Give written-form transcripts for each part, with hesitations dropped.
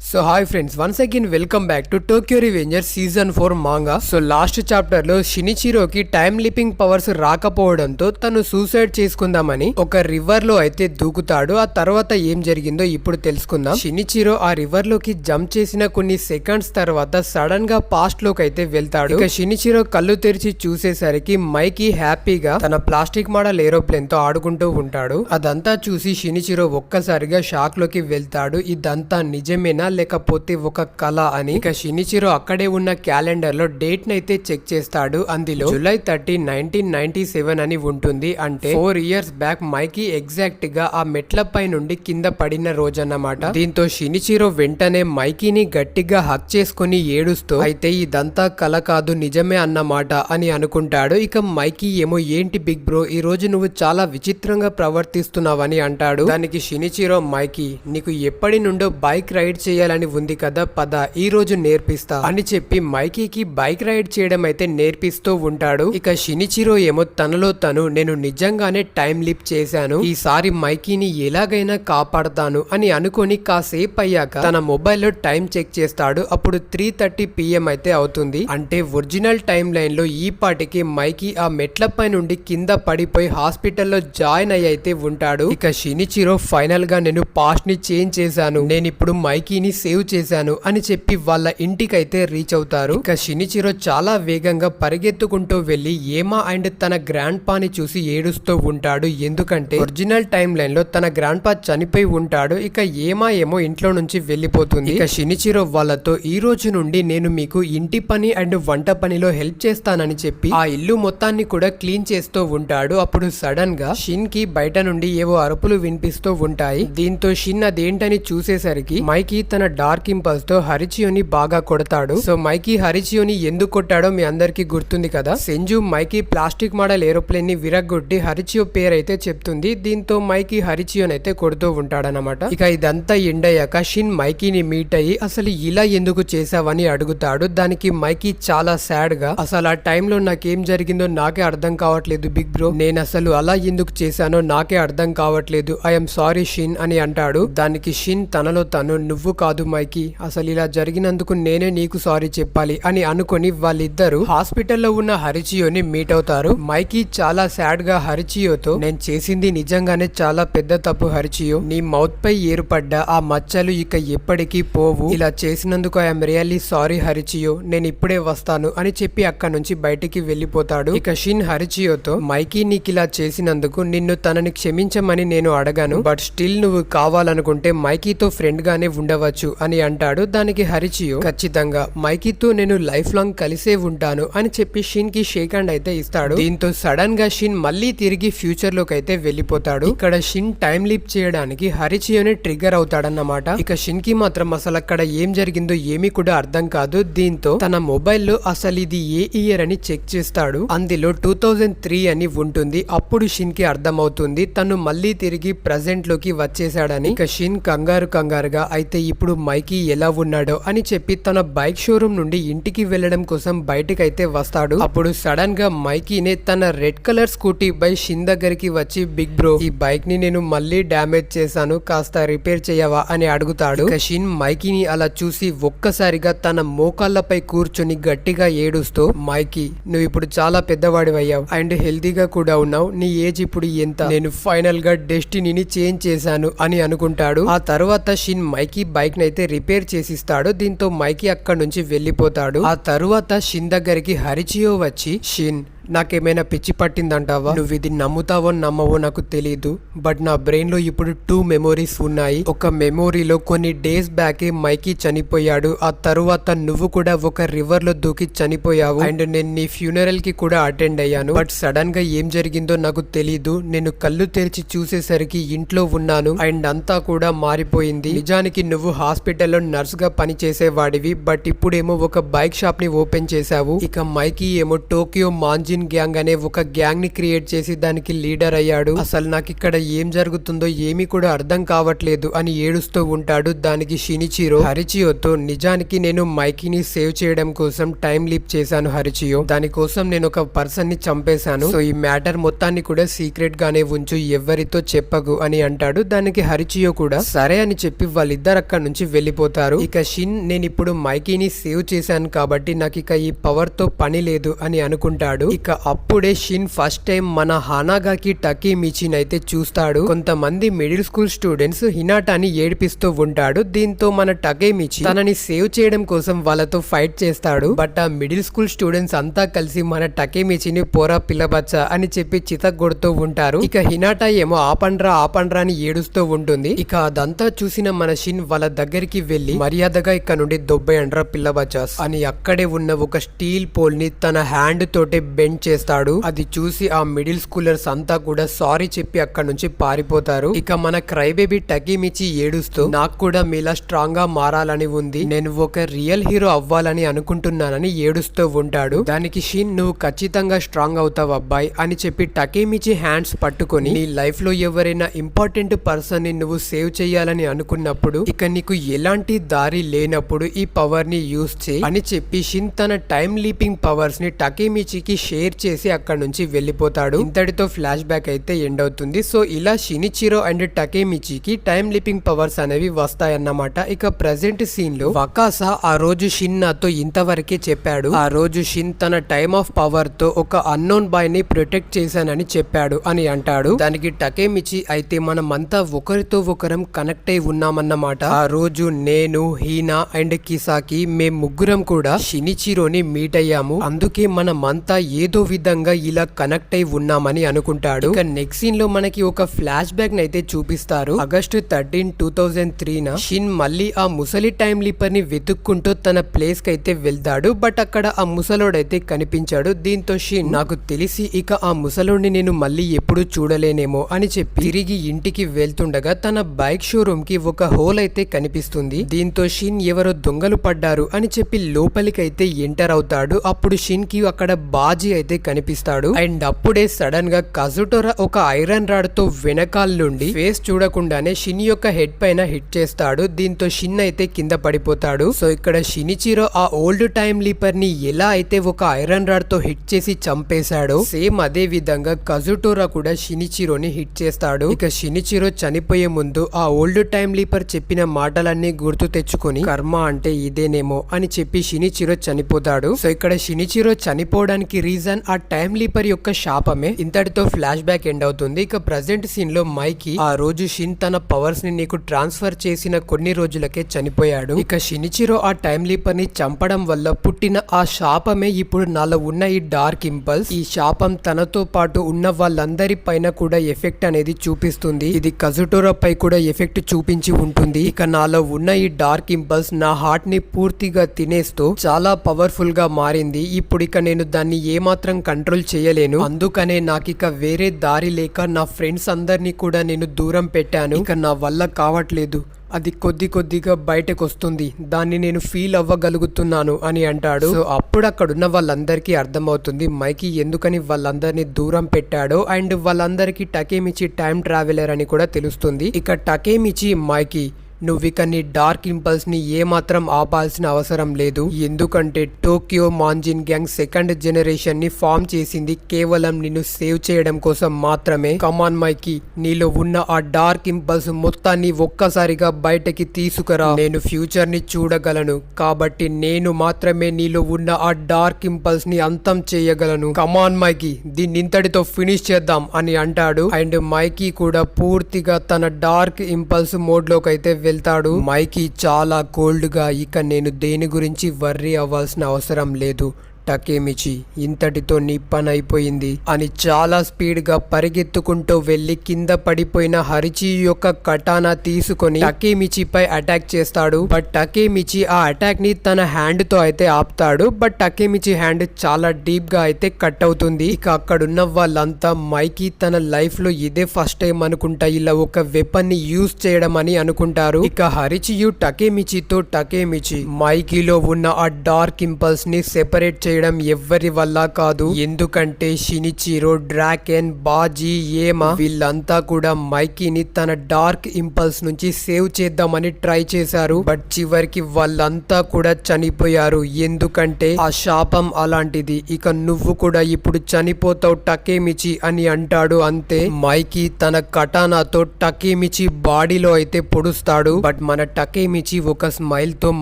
So hi friends, once again welcome back to Tokyo revenger season 4 manga. So last chapter లో షినిచిరోకి time లిపింగ్ powers రాకపోవడంతో తను suicide చేసుకుందామని ఒక river లో అయితే దూకుతాడు. ఆ తర్వాత ఏం జరిగిందో ఇప్పుడు తెలుసుకుందాం. షినిచిరో ఆ రివర్ లోకి జంప్ చేసిన కొన్ని సెకండ్స్ తర్వాత సడన్ గా పాస్ట్ లోకి అయితే వెళ్తాడు. ఇక షినిచిరో కళ్ళు తెరిచి చూసేసరికి మైకి హ్యాపీగా తన ప్లాస్టిక్ మోడల్ ఏరోప్లేన్ తో ఆడుకుంటూ ఉంటాడు. అదంతా చూసి షినిచిరో ఒక్కసారిగా షాక్ లోకి వెళ్తాడు. ఇదంతా నిజమేనా లేకపోతే ఒక కళ అని. ఇక షినిచిరో అక్కడే ఉన్న క్యాలెండర్ లో డేట్ నైతే చెక్ చేస్తాడు. అందులో జూలై 30, 1997 అని ఉంటుంది. అంటే 4 years బ్యాక్ మైకి ఎగ్జాక్ట్ గా ఆ మెట్లపై నుండి కింద పడిన రోజన్నమాట. దీంతో షినిచిరో వెంటనే మైకిని గట్టిగా హక్ చేసుకుని ఏడుస్తూ అయితే ఇదంతా కళ కాదు నిజమే అన్నమాట అని అనుకుంటాడు. ఇక మైకి ఏమో ఏంటి బిగ్ బ్రో, ఈ రోజు నువ్వు చాలా విచిత్రంగా ప్రవర్తిస్తున్నావని అంటాడు. దానికి షినిచిరో మైకి నీకు ఎప్పటి నుండో బైక్ రైడ్ చేయాలని ఉంది కదా, పద ఈ రోజు నేర్పిస్తా అని చెప్పి మైకీకి బైక్ రైడ్ చేయడం అయితే నేర్పిస్తూ ఉంటాడు. ఇక షినిచిరో ఏమో తనలో తను నేను నిజంగానే టైం లిప్ చేశాను, ఈసారి మైకీని ఎలాగైనా కాపాడతాను అని అనుకొని కాసేపు అయ్యాక తన మొబైల్లో టైం చెక్ చేస్తాడు. అప్పుడు 3:30 PM అయితే అవుతుంది. అంటే ఒరిజినల్ టైం లైన్ లో ఈ పాటికి మైకీ ఆ మెట్లపై నుండి కింద పడిపోయి హాస్పిటల్లో జాయిన్ అయ్యి అయితే ఉంటాడు. ఇక షినిచిరో ఫైనల్ గా నేను పాస్ట్ ని చేంజ్ చేశాను, నేను ఇప్పుడు మైకీని సేవ్ చేశాను అని చెప్పి వాళ్ళ ఇంటికైతే రీచ్ అవుతారు. ఇక షినిచిరో చాలా వేగంగా పరిగెత్తుకుంటూ వెళ్లి ఏమా అండ్ తన గ్రాండ్ పాని చూసి ఏడుస్తూ ఉంటాడు. ఎందుకంటే ఒరిజినల్ టైం లైన్ లో తన గ్రాండ్ పా చనిపోయి ఉంటాడు. ఇక ఏమా ఏమో ఇంట్లో నుంచి వెళ్లిపోతుంది. ఇక షినిచిరో వాళ్ళతో ఈ రోజు నుండి నేను మీకు ఇంటి పని అండ్ వంట పనిలో హెల్ప్ చేస్తానని చెప్పి ఆ ఇల్లు మొత్తాన్ని కూడా క్లీన్ చేస్తూ ఉంటాడు. అప్పుడు సడన్ గా షిన్ కి బయట నుండి ఏవో అరుపులు వినిపిస్తూ ఉంటాయి. దీంతో షిన్ అదేంటని చూసేసరికి మైకి తన డార్క్ ఇంపల్స్ తో హరిచియోని బాగా కొడతాడు. సో మైకి హరిచియోని ఎందుకు కొట్టాడో మీ అందరికి గుర్తుంది కదా. సెంజు మైకి ప్లాస్టిక్ మోడల్ ఏరోప్లేన్ ని విరగ్గొట్టి హరిచియో పేరు అయితే చెప్తుంది. దీంతో మైకి హరిచియోని అయితే కొడుతూ ఉంటాడనమాట. ఇక ఇదంతా ఎండ్ అయ్యాక షిన్ మైకీని మీట్ అయ్యి అసలు ఇలా ఎందుకు చేసావని అడుగుతాడు. దానికి మైకి చాలా సాడ్ గా అసలు ఆ టైంలో నాకేం జరిగిందో నాకే అర్థం కావట్లేదు బిగ్ బ్రో, నేను అసలు అలా ఎందుకు చేశానో నాకే అర్థం కావట్లేదు, ఐఎమ్ సారీ షిన్ అని అంటాడు. దానికి షిన్ తనలో తను నువ్వు కాదు మైకి, అసలు ఇలా జరిగినందుకు నేనే నీకు సారీ చెప్పాలి అని అనుకుని వాళ్ళిద్దరూ హాస్పిటల్లో ఉన్న హరిచియోని మీట్ అవుతారు. మైకి చాలా సాడ్ గా హరిచియోతో నేను చేసింది నిజంగానే చాలా పెద్ద తప్పు హరిచియో, నీ మౌత్ పై ఏర్పడ్డ ఆ మచ్చలు ఇక ఎప్పటికీ పోవు, ఇలా చేసినందుకు ఐఎమ్ రియల్లీ సారీ హరిచియో, నేను ఇప్పుడే వస్తాను అని చెప్పి అక్కడ నుంచి బయటికి వెళ్లిపోతాడు. ఇక షిన్ హరిచియోతో మైకి నీకు ఇలా చేసినందుకు నిన్ను తనని క్షమించమని నేను అడగాను, బట్ స్టిల్ నువ్వు కావాలనుకుంటే మైకీతో ఫ్రెండ్ గానే ఉండవచ్చు అని అంటాడు. దానికి హరిచియో ఖచ్చితంగా మైకీతో నేను లైఫ్ లాంగ్ కలిసే ఉంటాను అని చెప్పి షిన్ కి షేక్ హ్యాండ్ అయితే ఇస్తాడు. దీంతో సడన్ గా షిన్ మళ్ళీ తిరిగి ఫ్యూచర్ లోకి అయితే వెళ్లిపోతాడు. ఇక్కడ షిన్ టైం లీప్ చేయడానికి హరిచియోని ట్రిగ్గర్ అవుతాడన్నమాట. ఇక షిన్ కి మాత్రం అసలు అక్కడ ఏం జరిగిందో ఏమీ కూడా అర్థం కాదు. దీంతో తన మొబైల్లో అసలు ఇది ఏ ఇయర్ అని చెక్ చేస్తాడు. అందులో 2003 అని ఉంటుంది. అప్పుడు షిన్ కి అర్థం అవుతుంది తను మళ్ళీ తిరిగి ప్రెసెంట్ లోకి వచ్చేసాడని. ఇక షిన్ కంగారుగా అయితే ఇప్పుడు మైకి ఎలా ఉన్నాడో అని చెప్పి తన బైక్ షోరూమ్ నుండి ఇంటికి వెళ్లడం కోసం బయటకైతే వస్తాడు. అప్పుడు సడన్ గా మైకీనే తన red colour scooty by Shin దగ్గరికి వచ్చి బిగ్ బ్రో, ఈ బైక్ ని నేను మళ్ళీ డ్యామేజ్ చేశాను, కాస్త రిపేర్ చేయవా అని అడుగుతాడు. షిన్ మైకీని అలా చూసి ఒక్కసారిగా తన మోకాళ్ళపై కూర్చొని గట్టిగా ఏడుస్తూ మైకీ నువ్వు ఇప్పుడు చాలా పెద్దవాడివయ్యావు అండ్ హెల్తీగా కూడా ఉన్నావు, నీ ఏజ్ ఇప్పుడు ఎంత, నేను ఫైనల్ గా డెస్టినీని చేంజ్ చేశాను అని అనుకుంటాడు. ఆ తర్వాత షిన్ మైకీ బైక్ నైతే రిపేర్ చేసిస్తాడు. దీంతో మైకి అక్కడి నుంచి వెళ్లిపోతాడు. ఆ తరువాత షిన్ దగ్గరికి హరిచియో వచ్చి షిన్ నాకేమైనా పిచ్చి పట్టిందంటావా, నువ్వు ఇది నమ్ముతావో నమ్మవో నాకు తెలీదు, బట్ నా బ్రెయిన్ లో ఇప్పుడు 2 మెమోరీస్ ఉన్నాయి. ఒక మెమోరీలో కొన్ని డేస్ బ్యాకే మైకి చనిపోయాడు, ఆ తరువాత నువ్వు కూడా ఒక రివర్ లో దూకి చనిపోయావు అండ్ నేను నీ ఫ్యూనరల్ కి కూడా అటెండ్ అయ్యాను, బట్ సడన్ గా ఏం జరిగిందో నాకు తెలీదు, నేను కళ్ళు తెరిచి చూసేసరికి ఇంట్లో ఉన్నాను అండ్ అంతా కూడా మారిపోయింది. నిజానికి నువ్వు హాస్పిటల్లో నర్స్ గా పని చేసేవాడివి, బట్ ఇప్పుడేమో ఒక బైక్ షాప్ ని ఓపెన్ చేశావు. ఇక మైకి ఏమో టోక్యో మాంజిన్ మాంజిన్ గ్యాంగ్ అనే ఒక గ్యాంగ్ ని క్రియేట్ చేసి దానికి లీడర్ అయ్యాడు. అసలు నాకు ఇక్కడ ఏం జరుగుతుందో ఏమీ కూడా అర్థం కావట్లేదు అని ఏడుస్తూ ఉంటాడు. దానికి షినిచిరో హరిచియోతో, నిజానికి నేను మైకీని సేవ్ చేయడం కోసం టైం లీప్ చేశాను హరిచియో, దానికోసం నేను ఒక పర్సన్ ని చంపేశాను. సో ఈ మ్యాటర్ మొత్తాన్ని కూడా సీక్రెట్ గానే ఉంచు, ఎవరితో చెప్పకు అని అంటాడు. దానికి హరిచియో కూడా సరే అని చెప్పి వాళ్ళిద్దరు అక్కడ నుంచి వెళ్ళిపోతారు. ఇక షిన్, నేను ఇప్పుడు మైకీని సేవ్ చేశాను కాబట్టి నాకు ఇక ఈ పవర్ తో పని లేదు అని అనుకుంటాడు. ఇక అప్పుడే షిన్ ఫస్ట్ టైం మన హానాగాకి టకీమిచిని అయితే చూస్తాడు. కొంతమంది మిడిల్ స్కూల్ స్టూడెంట్స్ హినాటాని ఏడిపిస్తూ ఉంటాడు. దీంతో మన టకీమిచి తనని సేవ్ చేయడం కోసం వాళ్ళతో ఫైట్ చేస్తాడు. బట్ ఆ మిడిల్ స్కూల్ స్టూడెంట్స్ అంతా కలిసి మన టకీమిచిని పోరా పిల్లబచ్చ అని చెప్పి చితగొడుతూ ఉంటారు. ఇక హినాటా ఏమో ఆపండ్రా ఆపండ్రా అని ఏడుస్తూ ఉంటుంది. ఇక అదంతా చూసిన మన షిన్ వాళ్ళ దగ్గరికి వెళ్లి మర్యాదగా ఇక్కడ నుండి దొబ్బేయండ్రా పిల్లబచ్చాస్ అని అక్కడే ఉన్న ఒక స్టీల్ పోల్ ని తన హ్యాండ్ తోటే బెండ్ చేస్తాడు. అది చూసి ఆ మిడిల్ స్కూలర్స్ అంతా కూడా సారీ చెప్పి అక్కడ నుంచి పారిపోతారు. ఇక మన క్రై బేబీ టకీమిచి ఏడుస్తూ, నాకు కూడా మీలా స్ట్రాంగ్ గా మారాలని ఉంది, నేను ఒక రియల్ హీరో అవ్వాలని అనుకుంటున్నానని ఏడుస్తూ ఉంటాడు. దానికి షిన్, నువ్వు ఖచ్చితంగా స్ట్రాంగ్ అవుతావు అబ్బాయి అని చెప్పి టకీమిచి హ్యాండ్స్ పట్టుకొని, నీ లైఫ్ లో ఎవరైనా ఇంపార్టెంట్ పర్సన్ ని నువ్వు సేవ్ చేయాలని అనుకున్నప్పుడు, ఇక నీకు ఎలాంటి దారి లేనప్పుడు ఈ పవర్ ని యూజ్ చేయి అని చెప్పి షిన్ తన టైం లీపింగ్ పవర్స్ ని టకీమిచికి షేర్ చేసి అక్కడ నుంచి వెళ్ళిపోతాడు. ఇంతటితో ఫ్లాష్ బ్యాక్ అయితే ఎండ్ అవుతుంది. సో ఇలా షినిచిరో అండ్ టకీమిచికి టైం లీపింగ్ పవర్స్ అనేవి వస్తాయన్నమాట. ఇక ప్రెసెంట్ సీన్ లో వకాసా ఆ రోజు షిన్ నాతో ఇంతవరకే చెప్పాడు. ఆ రోజు షిన్ తన టైమ్ ఆఫ్ పవర్ తో ఒక అన్నోన్ బాయ్ ని ప్రొటెక్ట్ చేశానని చెప్పాడు అని అంటాడు. దానికి టకేమిచి, అయితే మనమంతా ఒకరితో ఒకరం కనెక్ట్ అయి ఉన్నామన్నమాట. ఆ రోజు నేను, హీనా అండ్ కిసాకి మేం ముగ్గురం కూడా షినిచిరోని మీట్ అయ్యాము, అందుకే మనమంతా ఏదో విధంగా ఇలా కనెక్ట్ అయి ఉన్నామని అనుకుంటాడు. ఇక నెక్స్ట్ సీన్ లో మనకి ఒక ఫ్లాష్ బ్యాక్ నైతే చూపిస్తారు. ఆగస్టు 13, 2003 షిన్ మళ్ళీ ఆ ముసలి టైం లీపర్ ని వెతుక్కుంటూ తన ప్లేస్ కి అయితే వెళ్తాడు. బట్ అక్కడ ఆ ముసలోడైతే కనిపించాడు. దీంతో షిన్, నాకు తెలిసి ఇక ఆ ముసలోడిని నేను మళ్ళీ ఎప్పుడు చూడలేనేమో అని చెప్పి తిరిగి ఇంటికి వెళ్తుండగా తన బైక్ షోరూమ్ కి ఒక హోల్ అయితే కనిపిస్తుంది. దీంతో షిన్ ఎవరో దొంగలు పడ్డారు అని చెప్పి లోపలికి అయితే ఎంటర్ అవుతాడు. అప్పుడు షిన్ కి అక్కడ బాజీ అయితే కనిపిస్తాడు. అండ్ అప్పుడే సడన్ గా కజుటోరా ఒక ఐరన్ రాడ్ తో వెనకాల నుండి ఫేస్ చూడకుండానే షిన్ యొక్క హెడ్ పైన హిట్ చేస్తాడు. దీంతో షిన్ అయితే కింద పడిపోతాడు. సో ఇక్కడ షినిచిరో ఆ ఓల్డ్ టైం లీపర్ ని ఎలా అయితే ఒక ఐరన్ రాడ్ తో హిట్ చేసి చంపేశాడో, సేమ్ అదే విధంగా కజుటోరా కూడా షినిచిరోని హిట్ చేస్తాడు. ఇక షినిచిరో చనిపోయే ముందు ఆ ఓల్డ్ టైం లీపర్ చెప్పిన మాటలన్నీ గుర్తు తెచ్చుకొని, కర్మ అంటే ఇదేనేమో అని చెప్పి షినిచిరో చనిపోతాడు. సో ఇక్కడ షినిచిరో చనిపోవడానికి రీజన్ ఆ టైం లీపర్ యొక్క శాపమే. ఇంతటితో ఫ్లాష్ బ్యాక్ ఎండ్ అవుతుంది. ఇక ప్రజెంట్ సీన్ లో మైకి, ఆ రోజు షిన్ తన పవర్స్ ని నీకు ట్రాన్స్ఫర్ చేసిన కొన్ని రోజులకే చనిపోయాడు. ఇక షినిచిరో ఆ టైం లీపర్ ని చంపడం వల్ల పుట్టిన ఆ శాపమే ఇప్పుడు నాలో ఉన్న ఈ డార్క్ ఇంపల్స్. ఈ శాపం తనతో పాటు ఉన్న వాళ్ళందరి పైన కూడా ఎఫెక్ట్ అనేది చూపిస్తుంది. ఇది కజుటోరా పై కూడా ఎఫెక్ట్ చూపించి ఉంటుంది. ఇక నాలో ఉన్న ఈ డార్క్ ఇంపల్స్ నా హార్ట్ ని పూర్తిగా తినేస్తూ చాలా పవర్ఫుల్ గా మారింది. ఇప్పుడు ఇక నేను దాన్ని ఏమాత్రం కంట్రోల్ చేయలేను. అందుకనే నాకిక వేరే దారి లేక నా ఫ్రెండ్స్ అందరినీ కూడా నేను దూరం పెట్టాను. ఇక నా వల్ల కావట్లేదు, అది కొద్దిగా బయటకు వస్తుంది, దాన్ని నేను ఫీల్ అవ్వగలుగుతున్నాను అని అంటాడు. సో అప్పుడు అక్కడున్న వాళ్ళందరికీ అర్థమవుతుంది మైకి ఎందుకని వాళ్ళందరినీ దూరం పెట్టాడో. అండ్ వాళ్ళందరికీ టకేమిచి టైం ట్రావెలర్ అని కూడా తెలుస్తుంది. ఇక టకేమిచి, మైకి, నువ్విక నీ డార్క్ ఇంపల్స్ ని ఏమాత్రం ఆపాల్సిన అవసరం లేదు. ఎందుకంటే టోక్యో మాంజిన్ గ్యాంగ్ సెకండ్ జనరేషన్ ని ఫామ్ చేసింది కేవలం నిన్ను సేవ్ చేయడం కోసం మాత్రమే. కమాన్ మైకి, నీలో ఉన్న ఆ డార్క్ ఇంపల్స్ మొత్తాన్ని ఒక్కసారిగా బయటకి తీసుకురా. నేను ఫ్యూచర్ ని చూడగలను కాబట్టి నేను మాత్రమే నీలో ఉన్న ఆ డార్క్ ఇంపల్స్ ని అంతం చేయగలను. కమాన్ మైకి, దీన్ని ఇంతటితో ఫినిష్ చేద్దాం అని అంటాడు. అండ్ మైకి కూడా పూర్తిగా తన డార్క్ ఇంపల్స్ మోడ్ లోకి అయితే వెళ్తాడు. మైకి చాలా కోల్డ్ గా, ఇక నేను దేని గురించి వర్రీ అవ్వాల్సిన అవసరం లేదు టకేమిచి, ఇంతటితో నీ పని అయిపోయింది అని చాలా స్పీడ్ గా పరిగెత్తుకుంటూ వెళ్లి కింద పడిపోయిన హరిచి యొక్క కటానా తీసుకొని టకేమిచిపై అటాక్ చేస్తాడు. బట్ టకేమిచి ఆ అటాక్ ని తన హ్యాండ్ తో అయితే ఆపుతాడు. బట్ టకేమిచి హ్యాండ్ చాలా డీప్ గా అయితే కట్ అవుతుంది. ఇక అక్కడున్న వాళ్ళంతా మైకి తన లైఫ్ లో ఇదే ఫస్ట్ టైం అనుకుంటా ఇలా ఒక వెపన్ ని యూజ్ చేయడం అని అనుకుంటారు. ఇక హరిచియు టకేమిచితో, టకేమిచి మైకిలో ఉన్న ఆ డార్క్ ఇంపల్స్ ని సెపరేట్ చేయడం చేయడం ఎవ్వరి వల్ల కాదు. ఎందుకంటే షినిచిరో, డ్రాకెన్, బాజీ, ఏమా వీళ్ళంతా కూడా మైకీని తన డార్క్ ఇంపల్స్ నుంచి సేవ్ చేద్దామని ట్రై చేశారు. బట్ చివరికి వాళ్ళంతా కూడా చనిపోయారు. ఎందుకంటే ఆ శాపం అలాంటిది. ఇక నువ్వు కూడా ఇప్పుడు చనిపోతావు టకేమిచి అని అంటాడు. అంతే మైకీ తన కటానాతో టకేమిచి బాడీలో అయితే పొడుస్తాడు. బట్ మన టకేమిచి ఒక స్మైల్ తో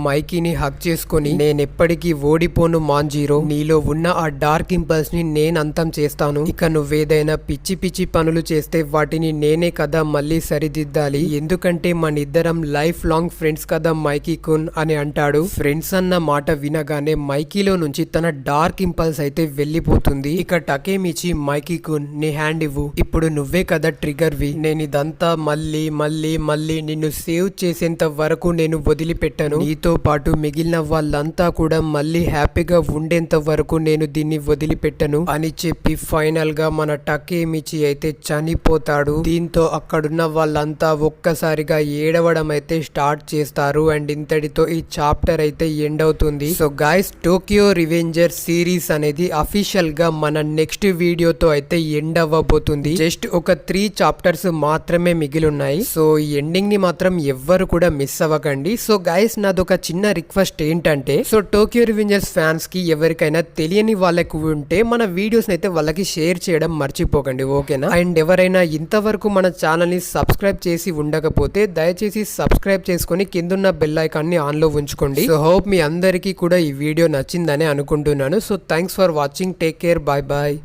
మైకీని హక్ చేసుకుని నేనెప్పటికీ ఓడిపోను మాంజీరో, నీలో ఉన్న ఆ డార్క్ ఇంపల్స్ ని నేను అంతం చేస్తాను. ఇక నువ్వేదైనా పిచ్చి పిచ్చి పనులు చేస్తే వాటిని నేనే కదా మళ్ళీ సరిదిద్దాలి. ఎందుకంటే మన ఇద్దరం లైఫ్ లాంగ్ ఫ్రెండ్స్ కదా మైకీ కున్ అని అంటాడు. ఫ్రెండ్స్ అన్న మాట వినగానే మైకీలో నుంచి తన డార్క్ ఇంపల్స్ అయితే వెళ్ళిపోతుంది. ఇక టకేమిచి మైకీ కున్ నీ హ్యాండ్ ఇవ్వు, ఇప్పుడు నువ్వే కదా ట్రిగర్ వి, నేను ఇదంతా మళ్ళీ మళ్ళీ మళ్ళీ నిన్ను సేవ్ చేసేంత వరకు నేను వదిలిపెట్టాను. నీతో పాటు మిగిలిన వాళ్ళంతా కూడా మళ్ళీ హ్యాపీగా ఉండేంత వరకు నేను దీన్ని వదిలిపెట్టను అని చెప్పి ఫైనల్ గా మన టకేమిచి అయితే చనిపోతాడు. దీంతో అక్కడున్న వాళ్ళంతా ఒక్కసారిగా ఏడవడం అయితే స్టార్ట్ చేస్తారు. అండ్ ఇంతటితో ఈ చాప్టర్ అయితే ఎండ్ అవుతుంది. So guys, Tokyo revenger series అనేది అఫీషియల్ గా మన నెక్స్ట్ వీడియోతో అయితే ఎండ్ అవ్వబోతుంది. జస్ట్ ఒక 3 చాప్టర్స్ మాత్రమే మిగిలి ఉన్నాయి. సో ఈ ఎండింగ్ ని మాత్రం ఎవ్వరు కూడా మిస్ అవ్వకండి. సో గైస్, నాదొక చిన్న రిక్వెస్ట్ ఏంటంటే, సో టోక్యో రివెంజర్స్ ఫ్యాన్స్ కి ఎవరికైనా తెలియని వాళ్ళకు ఉంటే మన వీడియోస్ అయితే వాళ్ళకి షేర్ చేయడం మర్చిపోకండి, ఓకేనా? అండ్ ఎవరైనా ఇంతవరకు మన ఛానల్ ని సబ్స్క్రైబ్ చేసి ఉండకపోతే దయచేసి సబ్స్క్రైబ్ చేసుకొని కిందున్న బెల్ ఐకాన్ ని ఆన్ లో ఉంచుకోండి. సో హోప్ మీ అందరికీ కూడా ఈ వీడియో నచ్చిందని అనుకుంటున్నాను. So thanks for watching, take care, bye bye.